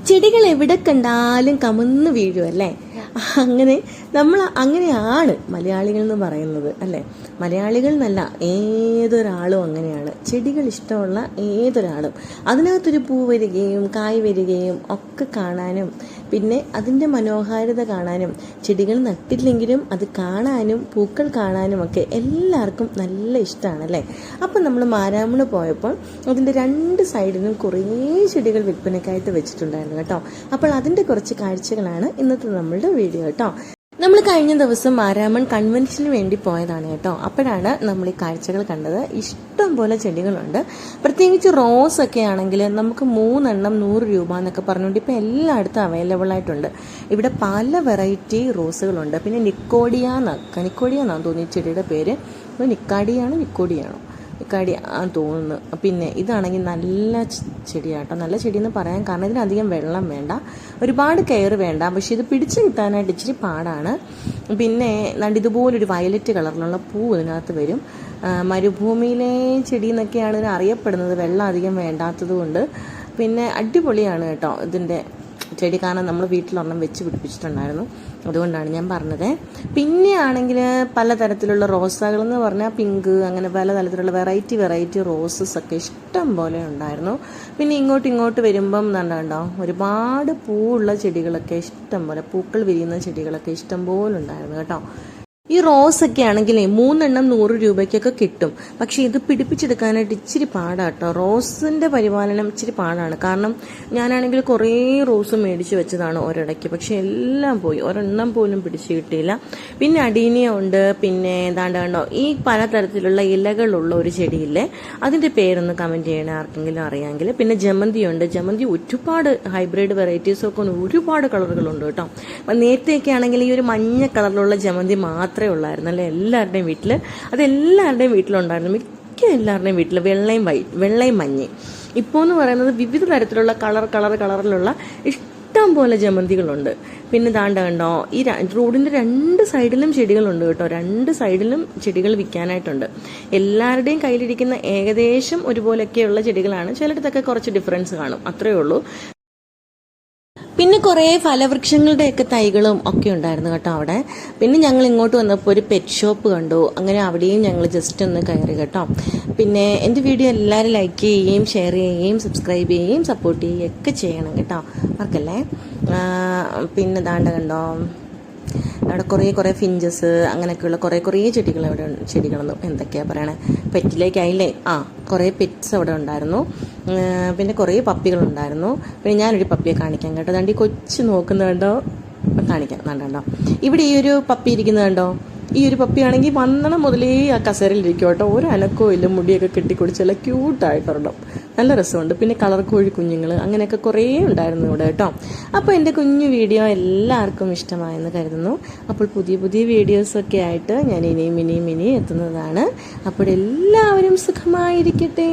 ചെടികൾ എവിടെ കണ്ടാലും കമന്ന് വീഴുമല്ലേ. അങ്ങനെ അങ്ങനെയാണ് മലയാളികൾ എന്ന് പറയുന്നത് അല്ലേ. മലയാളികൾ എന്നല്ല, ഏതൊരാളും അങ്ങനെയാണ്. ചെടികൾ ഇഷ്ടമുള്ള ഏതൊരാളും അതിനകത്തൊരു പൂ വരികയും കായ് വരികയും ഒക്കെ കാണാനും പിന്നെ അതിൻ്റെ മനോഹാരിത കാണാനും, ചെടികൾ നട്ടില്ലെങ്കിലും അത് കാണാനും പൂക്കൾ കാണാനും ഒക്കെ എല്ലാവർക്കും നല്ല ഇഷ്ടമാണല്ലേ. അപ്പം നമ്മൾ മാരാമണ് പോയപ്പോൾ അതിൻ്റെ രണ്ട് സൈഡിലും കുറേ ചെടികൾ വിൽപ്പനയ്ക്കായിട്ട് വെച്ചിട്ടുണ്ടായിരുന്നു കേട്ടോ. അപ്പോൾ അതിൻ്റെ കുറച്ച് കാഴ്ചകളാണ് ഇന്നത്തെ നമ്മളുടെ വീഡിയോ കേട്ടോ. നമ്മൾ കഴിഞ്ഞ ദിവസം മാരാമൺ കൺവെൻഷന് വേണ്ടി പോയതാണ് കേട്ടോ. അപ്പോഴാണ് നമ്മൾ ഈ കാഴ്ചകൾ കണ്ടത്. ഇഷ്ടം പോലെ ചെടികളുണ്ട്. പ്രത്യേകിച്ച് റോസ് ഒക്കെ ആണെങ്കിൽ നമുക്ക് 3 എണ്ണം 100 രൂപ എന്നൊക്കെ പറഞ്ഞുകൊണ്ട് ഇപ്പോൾ എല്ലായിടത്തും അവൈലബിൾ ആയിട്ടുണ്ട്. ഇവിടെ പല വെറൈറ്റി റോസുകളുണ്ട്. പിന്നെ നിക്കോഡിയാന്നാണ് തോന്നി ചെടിയുടെ പേര്. നിക്കോഡിയാണോ തോന്നുന്നു. പിന്നെ ഇതാണെങ്കിൽ നല്ല ചെടിയാട്ടോ. നല്ല ചെടിയെന്ന് പറയാൻ കാരണം ഇതിനധികം വെള്ളം വേണ്ട, ഒരുപാട് കെയർ വേണ്ട. പക്ഷെ ഇത് പിടിച്ചു കിട്ടാനായിട്ട് ഇച്ചിരി പാടാണ്. പിന്നെ ഇതുപോലൊരു വയലറ്റ് കളറിലുള്ള പൂ ഇതിനകത്ത് വരും. മരുഭൂമിയിലെ ചെടി എന്നൊക്കെയാണ് ഇതിന് അറിയപ്പെടുന്നത്, വെള്ളം അധികം വേണ്ടാത്തത് കൊണ്ട്. പിന്നെ അടിപൊളിയാണ് കേട്ടോ ഇതിൻ്റെ ചെടി. കാരണം നമ്മൾ വീട്ടിലൊരെണ്ണം വെച്ച് പിടിപ്പിച്ചിട്ടുണ്ടായിരുന്നു, അതുകൊണ്ടാണ് ഞാൻ പറഞ്ഞത്. പിന്നെ ആണെങ്കിൽ പലതരത്തിലുള്ള റോസകളെന്ന് പറഞ്ഞാൽ പിങ്ക്, അങ്ങനെ പലതരത്തിലുള്ള വെറൈറ്റി റോസസ് ഒക്കെ ഇഷ്ടം പോലെ ഉണ്ടായിരുന്നു. പിന്നെ ഇങ്ങോട്ട് വരുമ്പം കണ്ടോ ഒരുപാട് പൂവുള്ള ചെടികളൊക്കെ ഇഷ്ടം പോലെ, പൂക്കൾ വിരിയുന്ന ചെടികളൊക്കെ ഇഷ്ടം പോലെ ഉണ്ടായിരുന്നു കേട്ടോ. ഈ റോസ് ഒക്കെ ആണെങ്കിലേ 3 എണ്ണം 100 രൂപയ്ക്കൊക്കെ കിട്ടും. പക്ഷെ ഇത് പിടിപ്പിച്ചെടുക്കാനായിട്ട് ഇച്ചിരി പാടാട്ടോ. റോസിന്റെ പരിപാലനം ഇച്ചിരി പാടാണ്. കാരണം ഞാനാണെങ്കിൽ കുറേ റോസ് മേടിച്ച് വെച്ചതാണ് ഒരിടയ്ക്ക്, പക്ഷെ എല്ലാം പോയി, ഒരെണ്ണം പോലും പിടിച്ചു കിട്ടിയില്ല. പിന്നെ അഡീനിയ ഉണ്ട്. പിന്നെ കണ്ടോ ഈ പലതരത്തിലുള്ള ഇലകളുള്ള ഒരു ചെടിയില്ലേ, അതിന്റെ പേരൊന്ന് കമന്റ് ചെയ്യണേ ആർക്കെങ്കിലും അറിയാമെങ്കിൽ. പിന്നെ ജമന്തി ഉണ്ട്. ജമന്തി ഒരുപാട് ഹൈബ്രിഡ് വെറൈറ്റീസ് ഒക്കെ ഒരുപാട് കളറുകളുണ്ട് കേട്ടോ. നേരത്തെയൊക്കെ ആണെങ്കിൽ ഈ ഒരു മഞ്ഞ കളറിലുള്ള ജമന്തി മാത്രമേ ഉള്ളായിരുന്നു എല്ലാവരുടെയും വീട്ടിൽ. അതെല്ലാവരുടെയും വീട്ടിലുണ്ടായിരുന്നു, മിക്ക എല്ലാവരുടെയും വീട്ടിൽ വെള്ളയും മഞ്ഞയും. ഇപ്പോൾ എന്ന് പറയുന്നത് വിവിധ തരത്തിലുള്ള കളറിലുള്ള ഇഷ്ടം പോലെ ജമന്തികളുണ്ട്. പിന്നെ കണ്ടോ ഈ റോഡിന്റെ 2 സൈഡിലും ചെടികളുണ്ട് കേട്ടോ. 2 സൈഡിലും ചെടികൾ വിൽക്കാനായിട്ടുണ്ട്. എല്ലാവരുടെയും കയ്യിലിരിക്കുന്ന ഏകദേശം ഒരുപോലെയൊക്കെയുള്ള ചെടികളാണ്. ചിലയിടത്തൊക്കെ കുറച്ച് ഡിഫറൻസ് കാണും, അത്രയേ ഉള്ളൂ. പിന്നെ കുറേ ഫലവൃക്ഷങ്ങളുടെയൊക്കെ തൈകളും ഒക്കെ ഉണ്ടായിരുന്നു കേട്ടോ അവിടെ. പിന്നെ ഞങ്ങൾ ഇങ്ങോട്ട് വന്നപ്പോൾ ഒരു പെറ്റ് ഷോപ്പ് കണ്ടു. അങ്ങനെ അവിടെയും ഞങ്ങൾ ജസ്റ്റ് ഒന്ന് കയറി കേട്ടോ. പിന്നെ എൻ്റെ വീഡിയോ എല്ലാവരും ലൈക്ക് ചെയ്യുകയും ഷെയർ ചെയ്യുകയും സബ്സ്ക്രൈബ് ചെയ്യുകയും സപ്പോർട്ട് ചെയ്യുകയും ഒക്കെ ചെയ്യണം കേട്ടോ, മറക്കല്ലേ. പിന്നെ കണ്ടോ അവിടെ കുറേ ഫിഞ്ചസ് അങ്ങനെയൊക്കെയുള്ള കുറേ ചെടികളൊന്നും എന്തൊക്കെയാണ് പറയണേ, പെറ്റിലേക്കായില്ലേ. കുറേ പെറ്റ്സ് അവിടെ ഉണ്ടായിരുന്നു. പിന്നെ കുറേ പപ്പികളുണ്ടായിരുന്നു. പിന്നെ ഞാനൊരു പപ്പിയെ കാണിക്കാം കേട്ടോ. ഈ കൊച്ചു നോക്കുന്നത് കാണിക്കാം. കണ്ടോ ഇവിടെ ഈ ഒരു പപ്പി ഇരിക്കുന്നത് കണ്ടോ. ഈ ഒരു പപ്പിയാണെങ്കിൽ വന്നണം മുതലേ ആ കസേരയിലിരിക്കും കേട്ടോ. ഒരു അനക്കവും ഇല്ല, മുടിയൊക്കെ കെട്ടിക്കുടിച്ചല്ല ക്യൂട്ടായിട്ടൊരെണ്ണം, നല്ല രസമുണ്ട്. പിന്നെ കളർ കോഴി കുഞ്ഞുങ്ങൾ അങ്ങനെയൊക്കെ കുറേ ഉണ്ടായിരുന്നു ഇവിടെ കേട്ടോ. അപ്പോൾ എൻ്റെ കുഞ്ഞു വീഡിയോ എല്ലാവർക്കും ഇഷ്ടമായെന്ന് കരുതുന്നു. അപ്പോൾ പുതിയ വീഡിയോസൊക്കെ ആയിട്ട് ഞാൻ ഇനിയും എത്തുന്നതാണ്. അപ്പോൾ എല്ലാവരും സുഖമായിരിക്കട്ടെ.